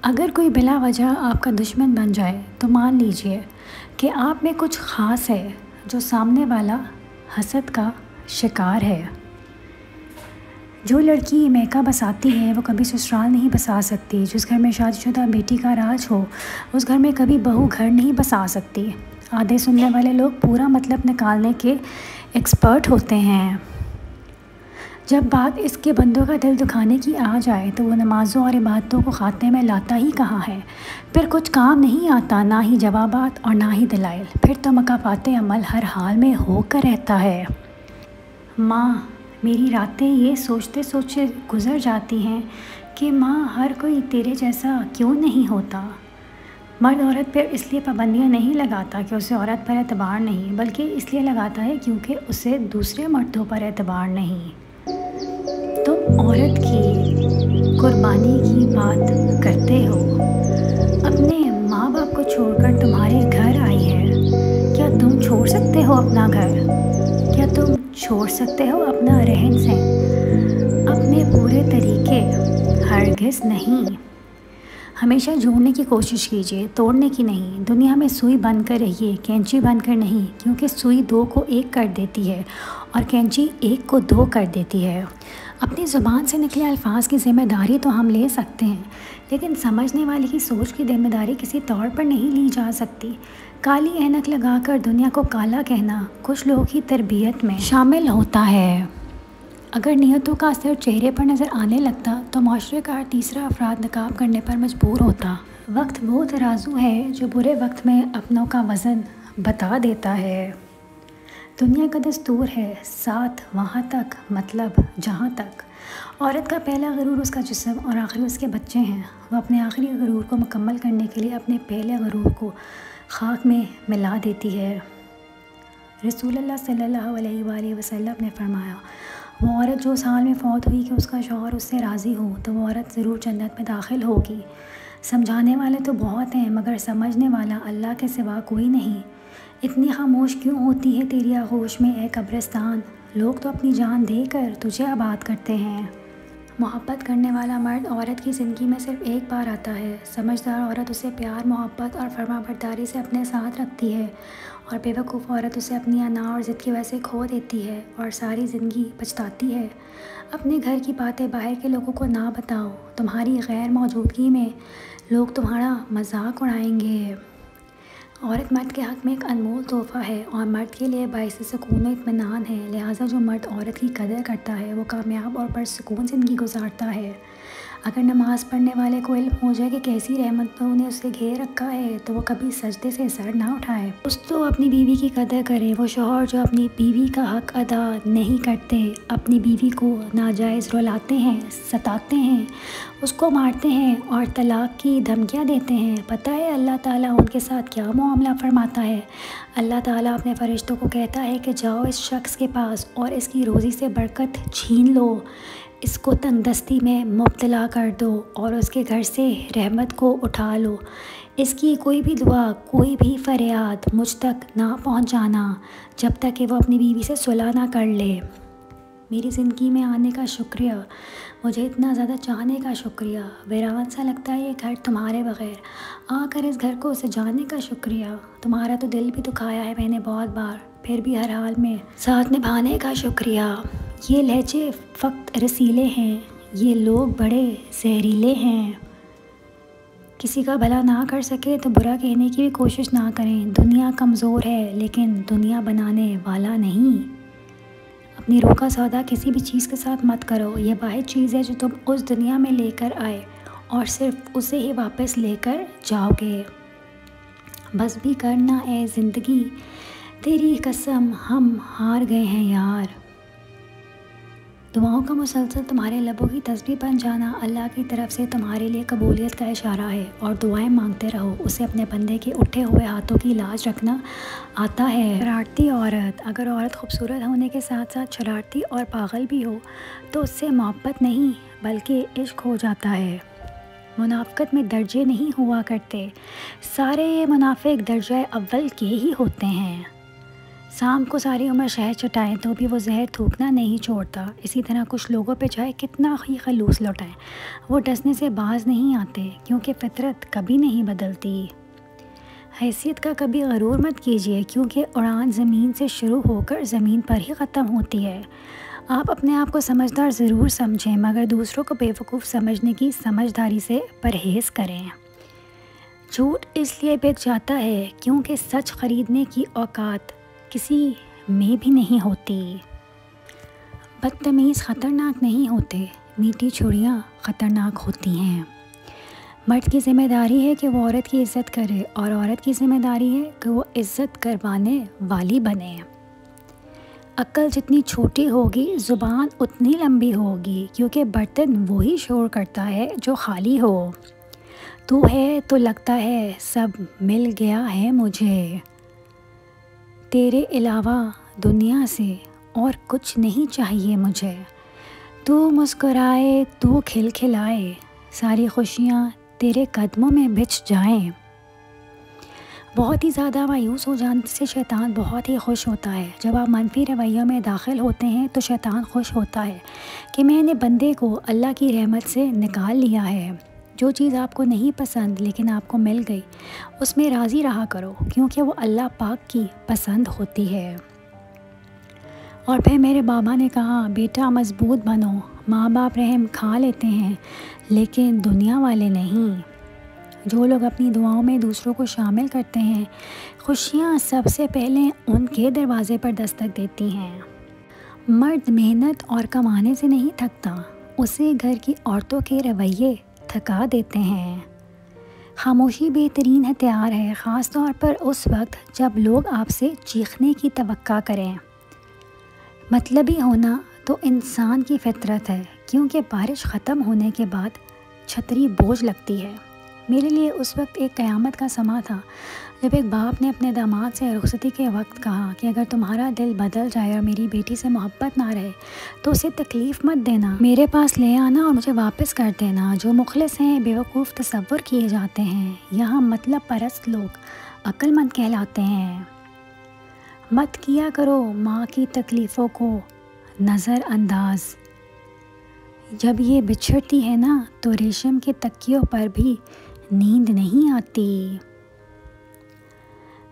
अगर कोई बिला वजह आपका दुश्मन बन जाए तो मान लीजिए कि आप में कुछ ख़ास है जो सामने वाला हसद का शिकार है। जो लड़की मैका बसाती है वो कभी ससुराल नहीं बसा सकती। जिस घर में शादीशुदा बेटी का राज हो उस घर में कभी बहू घर नहीं बसा सकती। आधे सुनने वाले लोग पूरा मतलब निकालने के एक्सपर्ट होते हैं। जब बात इसके बंदों का दिल दुखाने की आ जाए तो वो नमाज़ों और इबादतों को खाते में लाता ही कहाँ है। फिर कुछ काम नहीं आता, ना ही जवाबात और ना ही दलाइल। फिर तो मकाफाते अमल हर हाल में होकर रहता है। माँ, मेरी रातें ये सोचते सोचते गुज़र जाती हैं कि माँ, हर कोई तेरे जैसा क्यों नहीं होता। मर्द औरत पर इसलिए पाबंदियाँ नहीं लगाता कि उसे औरत पर एतबार नहीं, बल्कि इसलिए लगाता है क्योंकि उसे दूसरे मर्दों पर एतबार नहीं। तुम औरत की कुर्बानी की बात करते हो। अपने माँ बाप को छोड़कर तुम्हारे घर आई है। क्या तुम छोड़ सकते हो अपना घर? क्या तुम छोड़ सकते हो अपना रहन सहन, अपने पूरे तरीके? हरगिज़ नहीं। हमेशा जोड़ने की कोशिश कीजिए, तोड़ने की नहीं। दुनिया में सुई बन कर रहिए, कैंची बन कर नहीं, क्योंकि सुई दो को एक कर देती है और कैंची एक को दो कर देती है। अपनी ज़ुबान से निकले अल्फाज की ज़िम्मेदारी तो हम ले सकते हैं, लेकिन समझने वाले की सोच की ज़िम्मेदारी किसी तौर पर नहीं ली जा सकती। काली ऐनक लगाकर दुनिया को काला कहना कुछ लोगों की तरबियत में शामिल होता है। अगर नियतों का असर चेहरे पर नज़र आने लगता तो माशरे का हर तीसरा अफराद नकाब करने पर मजबूर होता। वक्त वो तराजू है जो बुरे वक्त में अपनों का वज़न बता देता है। दुनिया का दस्तूर है साथ वहाँ तक, मतलब जहाँ तक। औरत का पहला गरूर उसका जिस्म और आखिरी उसके बच्चे हैं। वह अपने आखिरी गरूर को मुकम्मल करने के लिए अपने पहले गरूर को खाक में मिला देती है। रसूलुल्लाह सल्लल्लाहु अलैहि वसल्लम ने फरमाया, वो औरत जो उस हाल में फ़ौत हुई कि उसका शौहर उससे राज़ी हो तो वो औरत ज़रूर जन्नत में दाखिल होगी। समझाने वाले तो बहुत हैं मगर समझने वाला अल्लाह के सिवा कोई नहीं। इतनी खामोश क्यों होती है तेरी आगोश में ए कब्रिस्तान? लोग तो अपनी जान देकर तुझे आबाद करते हैं। मोहब्बत करने वाला मर्द औरत की ज़िंदगी में सिर्फ एक बार आता है। समझदार औरत उसे प्यार, मोहब्बत और फरमाबरदारी से अपने साथ रखती है और बेवकूफ़ औरत उसे अपनी अना और ज़िद की वजह से खो देती है और सारी ज़िंदगी पछताती है। अपने घर की बातें बाहर के लोगों को ना बताओ, तुम्हारी गैर मौजूदगी में लोग तुम्हारा मजाक उड़ाएंगे। औरत मर्द के हक़ में एक अनमोल तोहफ़ा है और मर्द के लिए बाइस सुकून और इत्मीनान है। लिहाजा जो मर्द औरत की कदर करता है वो कामयाब और पुरसुकून ज़िंदगी गुजारता है। अगर नमाज़ पढ़ने वाले को इल्म हो जाए कि कैसी रहमतों ने उसे घेर रखा है तो वो कभी सजदे से सर ना उठाए। दोस्तों, अपनी बीवी की कदर करें। वो शौहर जो अपनी बीवी का हक़ अदा नहीं करते, अपनी बीवी को नाजायज़ रुलाते हैं, सताते हैं, उसको मारते हैं और तलाक़ की धमकियाँ देते हैं, पता है अल्लाह ताला उनके साथ क्या मामला फरमाता है? अल्लाह ताला अपने फ़रिश्तों को कहता है कि जाओ इस शख्स के पास और इसकी रोज़ी से बरकत छीन लो, इसको तंगदस्ती में मुब्तला कर दो और उसके घर से रहमत को उठा लो। इसकी कोई भी दुआ, कोई भी फरियाद मुझ तक ना पहुंचाना जब तक कि वो अपनी बीवी से सुलह ना कर ले। मेरी ज़िंदगी में आने का शुक्रिया, मुझे इतना ज़्यादा चाहने का शुक्रिया। वीरान सा लगता है ये घर तुम्हारे बग़ैर, आकर इस घर को सजाने का शुक्रिया। तुम्हारा तो दिल भी दुखाया है मैंने बहुत बार, फिर भी हर हाल में साथ निभाने का शुक्रिया। ये लहजे फ़क़्त रसीले हैं, ये लोग बड़े जहरीले हैं। किसी का भला ना कर सके तो बुरा कहने की भी कोशिश ना करें। दुनिया कमज़ोर है लेकिन दुनिया बनाने वाला नहीं। अपनी रूह का सौदा किसी भी चीज़ के साथ मत करो। ये वाहिद चीज़ है जो तुम उस दुनिया में लेकर आए और सिर्फ उसे ही वापस लेकर जाओगे। बस भी करना ए ज़िंदगी, तेरी कसम हम हार गए हैं यार। दुआओं का मुसलसल तुम्हारे लबों की तस्बीह बन जाना अल्लाह की तरफ से तुम्हारे लिए कबूलियत का इशारा है और दुआएं मांगते रहो। उसे अपने बंदे के उठे हुए हाथों की लाज रखना आता है। शरारती औरत, अगर औरत खूबसूरत होने के साथ साथ शरारती और पागल भी हो तो उससे मोहब्बत नहीं बल्कि इश्क हो जाता है। मुनाफ़िक़त में दर्जे नहीं हुआ करते, सारे मुनाफिक दर्जा अव्वल के ही होते हैं। शाम को सारी उम्र शहद चटाएं तो भी वो जहर थूकना नहीं छोड़ता। इसी तरह कुछ लोगों पे चाहे कितना ही खलूस लौटाएं, वो डसने से बाज नहीं आते, क्योंकि फितरत कभी नहीं बदलती। हैसियत का कभी गरूर मत कीजिए, क्योंकि उड़ान ज़मीन से शुरू होकर ज़मीन पर ही ख़त्म होती है। आप अपने आप को समझदार ज़रूर समझें, मगर दूसरों को बेवकूफ़ समझने की समझदारी से परहेज़ करें। झूठ इसलिए बिक जाता है क्योंकि सच खरीदने की औकात किसी में भी नहीं होती। बदतमीज़ ख़तरनाक नहीं होते, मीठी छुरियाँ ख़तरनाक होती हैं। मर्द की ज़िम्मेदारी है कि वो औरत की इज़्ज़त करे, और औरत की ज़िम्मेदारी है कि वो इज़्ज़त करवाने वाली बने। अक्ल जितनी छोटी होगी ज़ुबान उतनी लंबी होगी, क्योंकि बर्तन वही शोर करता है जो खाली हो। तू है तो लगता है सब मिल गया है मुझे, तेरे अलावा दुनिया से और कुछ नहीं चाहिए मुझे। तू मुस्कुराए, तू खिलखिलाए, सारी खुशियाँ तेरे कदमों में बिछ जाएं। बहुत ही ज़्यादा मायूस हो जाने से शैतान बहुत ही खुश होता है। जब आप मनफी रवैयों में दाखिल होते हैं तो शैतान खुश होता है कि मैंने बंदे को अल्लाह की रहमत से निकाल लिया है। जो चीज़ आपको नहीं पसंद लेकिन आपको मिल गई, उसमें राज़ी रहा करो, क्योंकि वो अल्लाह पाक की पसंद होती है। और फिर मेरे बाबा ने कहा, बेटा मज़बूत बनो। माँ बाप रहम खा लेते हैं लेकिन दुनिया वाले नहीं। जो लोग अपनी दुआओं में दूसरों को शामिल करते हैं, खुशियाँ सबसे पहले उनके दरवाज़े पर दस्तक देती हैं। मर्द मेहनत और कमाने से नहीं थकता, उसे घर की औरतों के रवैये थका देते हैं। खामोशी बेहतरीन हथियार है, ख़ास तौर पर उस वक्त जब लोग आपसे चीखने की तवक्का करें। मतलबी होना तो इंसान की फितरत है, क्योंकि बारिश ख़त्म होने के बाद छतरी बोझ लगती है। मेरे लिए उस वक्त एक क़यामत का समा था जब एक बाप ने अपने दामाद से रुखसती के वक्त कहा कि अगर तुम्हारा दिल बदल जाए और मेरी बेटी से मोहब्बत ना रहे तो उसे तकलीफ़ मत देना, मेरे पास ले आना और मुझे वापस कर देना। जो मुखलिस हैं बेवकूफ़ तसव्वुर किए जाते हैं, यहाँ मतलब परस्त लोग अक्लमंद कहलाते हैं। मत किया करो माँ की तकलीफ़ों को नज़रअंदाज। जब ये बिछड़ती है ना तो रेशम के तकियों पर भी नींद नहीं आती।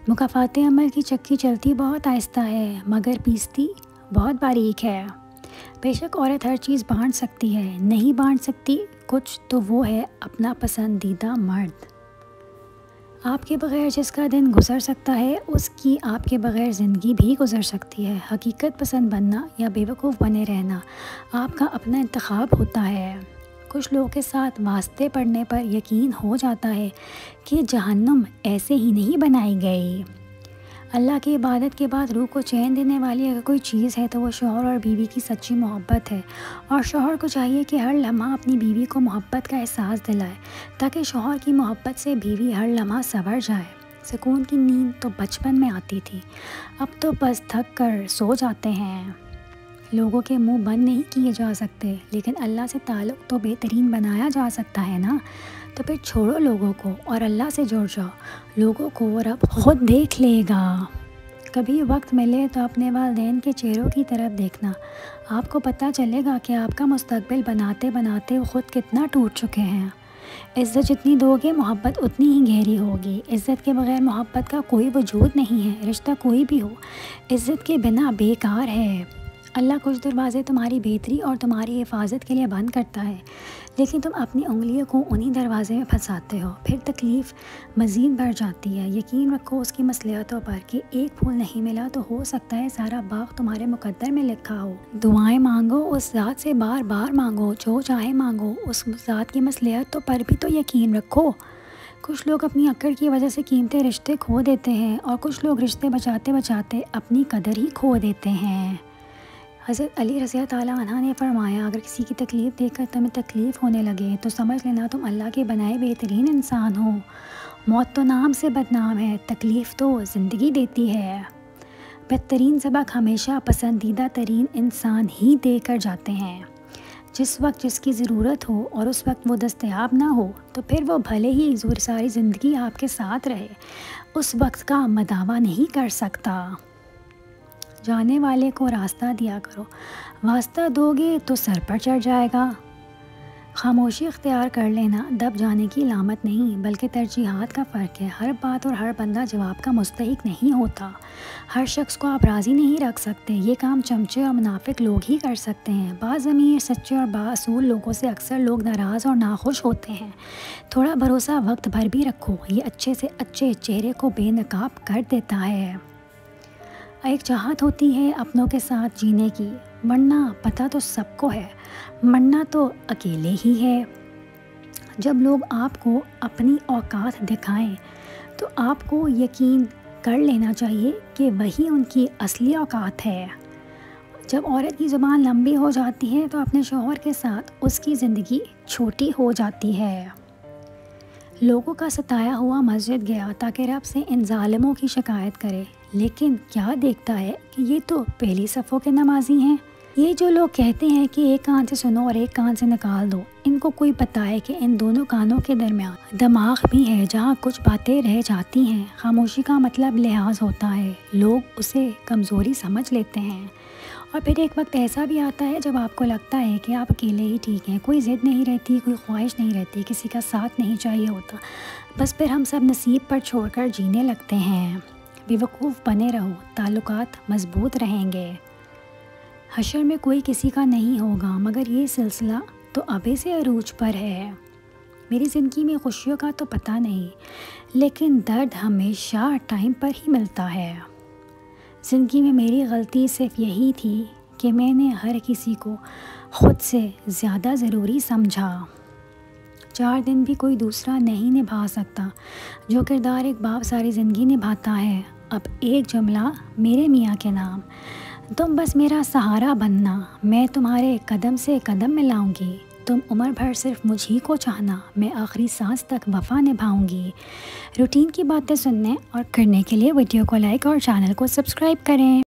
मुकाफ़ाते अमल की चक्की चलती बहुत आहिस्ता है, मगर पीसती बहुत बारीक है। बेशक औरत हर चीज़ बांट सकती है, नहीं बांट सकती कुछ तो वो है अपना पसंदीदा मर्द। आपके बग़ैर जिसका दिन गुज़र सकता है, उसकी आपके बग़ैर ज़िंदगी भी गुज़र सकती है। हकीकत पसंद बनना या बेवकूफ़ बने रहना आपका अपना इंतखाब होता है। कुछ लोगों के साथ वास्ते पढ़ने पर यकीन हो जाता है कि जहन्नुम ऐसे ही नहीं बनाई गई। अल्लाह की इबादत के बाद रूह को चैन देने वाली अगर कोई चीज़ है तो वो शौहर और बीवी की सच्ची मोहब्बत है। और शौहर को चाहिए कि हर लम्हा अपनी बीवी को मोहब्बत का एहसास दिलाए, ताकि शौहर की मोहब्बत से बीवी हर लम्हा संवर जाए। सुकून की नींद तो बचपन में आती थी, अब तो बस थक कर सो जाते हैं। लोगों के मुंह बंद नहीं किए जा सकते, लेकिन अल्लाह से ताल्लुक़ तो बेहतरीन बनाया जा सकता है ना। तो फिर छोड़ो लोगों को और अल्लाह से जुड़ जाओ। लोगों को रब खुद देख लेगा। कभी वक्त मिले तो अपने वालिदैन के चेहरों की तरफ देखना, आपको पता चलेगा कि आपका मुस्तकबिल बनाते बनाते वो खुद कितना टूट चुके हैं। इज़्ज़त जितनी दोगे मोहब्बत उतनी ही गहरी होगी। इज़्ज़त के बगैर मोहब्बत का कोई वजूद नहीं है। रिश्ता कोई भी हो, इज़्ज़त के बिना बेकार है। अल्लाह कुछ दरवाज़े तुम्हारी बेहतरी और तुम्हारी हिफाजत के लिए बंद करता है, लेकिन तुम अपनी उंगलियों को उन्हीं दरवाज़े में फंसाते हो, फिर तकलीफ़ मज़ीद बढ़ जाती है। यकीन रखो उसकी मसलियतों पर कि एक फूल नहीं मिला तो हो सकता है सारा बाग तुम्हारे मुकद्दर में लिखा हो। दुआएं मांगो उस ज़ात से बार बार मांगो, जो चाहे मांगो, उस ज़ात की मसलियतों पर भी तो यकीन रखो। कुछ लोग अपनी अक्ल की वजह से कीमती रिश्ते खो देते हैं और कुछ लोग रिश्ते बचाते बचाते अपनी कदर ही खो देते हैं। हज़रत अली रज़ी अल्लाह अन्हा ने फरमाया, अगर किसी की तकलीफ़ देखकर तुम्हें तकलीफ़ होने लगे तो समझ लेना तुम अल्लाह के बनाए बेहतरीन इंसान हो। मौत तो नाम से बदनाम है, तकलीफ़ तो ज़िंदगी देती है। बेहतरीन सबक हमेशा पसंदीदा तरीन इंसान ही दे कर जाते हैं। जिस वक्त जिसकी ज़रूरत हो और उस वक्त वो दस्तयाब ना हो तो फिर वो भले ही सारी ज़िंदगी आपके साथ रहे, उस वक्त का मदावा नहीं कर सकता। जाने वाले को रास्ता दिया करो, वास्ता दोगे तो सर पर चढ़ जाएगा। खामोशी इख्तियार कर लेना दब जाने की लामत नहीं, बल्कि तरजीहात का फ़र्क है। हर बात और हर बंदा जवाब का मुस्तहिक नहीं होता। हर शख्स को आप राज़ी नहीं रख सकते। ये काम चमचे और मुनाफिक लोग ही कर सकते हैं। बाज़मीर, सच्चे और बाअसूल लोगों से अक्सर लोग नाराज़ और नाखुश होते हैं। थोड़ा भरोसा वक्त भर भी रखो, ये अच्छे से अच्छे चेहरे को बेनकाब कर देता है। एक चाहत होती है अपनों के साथ जीने की, वरना पता तो सबको है मरना तो अकेले ही है। जब लोग आपको अपनी औकात दिखाएं तो आपको यकीन कर लेना चाहिए कि वही उनकी असली औकात है। जब औरत की ज़ुबान लंबी हो जाती है तो अपने शौहर के साथ उसकी ज़िंदगी छोटी हो जाती है। लोगों का सताया हुआ मस्जिद गया ताकि रब से इन जालिमों की शिकायत करे, लेकिन क्या देखता है कि ये तो पहली सफ़ों के नमाजी हैं। ये जो लोग कहते हैं कि एक कान से सुनो और एक कान से निकाल दो, इनको कोई पता है कि इन दोनों कानों के दरमियान दिमाग भी है जहाँ कुछ बातें रह जाती हैं। खामोशी का मतलब लिहाज होता है, लोग उसे कमज़ोरी समझ लेते हैं। और फिर एक वक्त ऐसा भी आता है जब आपको लगता है कि आप अकेले ही ठीक हैं, कोई ज़िद नहीं रहती, कोई ख्वाहिश नहीं रहती, किसी का साथ नहीं चाहिए होता। बस फिर हम सब नसीब पर छोड़कर जीने लगते हैं। बेवकूफ़ बने रहो, ताल्लुकात मजबूत रहेंगे। हशर में कोई किसी का नहीं होगा, मगर ये सिलसिला तो अभी से अरूज पर है। मेरी ज़िंदगी में खुशियों का तो पता नहीं, लेकिन दर्द हमेशा टाइम पर ही मिलता है। ज़िंदगी में मेरी गलती सिर्फ यही थी कि मैंने हर किसी को ख़ुद से ज़्यादा ज़रूरी समझा। 4 दिन भी कोई दूसरा नहीं निभा सकता जो किरदार एक बाप सारी ज़िंदगी निभाता है। अब एक जुमला मेरे मियाँ के नाम, तुम बस मेरा सहारा बनना, मैं तुम्हारे कदम से कदम मिलाऊंगी। तुम उम्र भर सिर्फ मुझी को चाहना, मैं आखिरी सांस तक वफ़ा निभाऊंगी। रूटीन की बातें सुनने और करने के लिए वीडियो को लाइक और चैनल को सब्सक्राइब करें।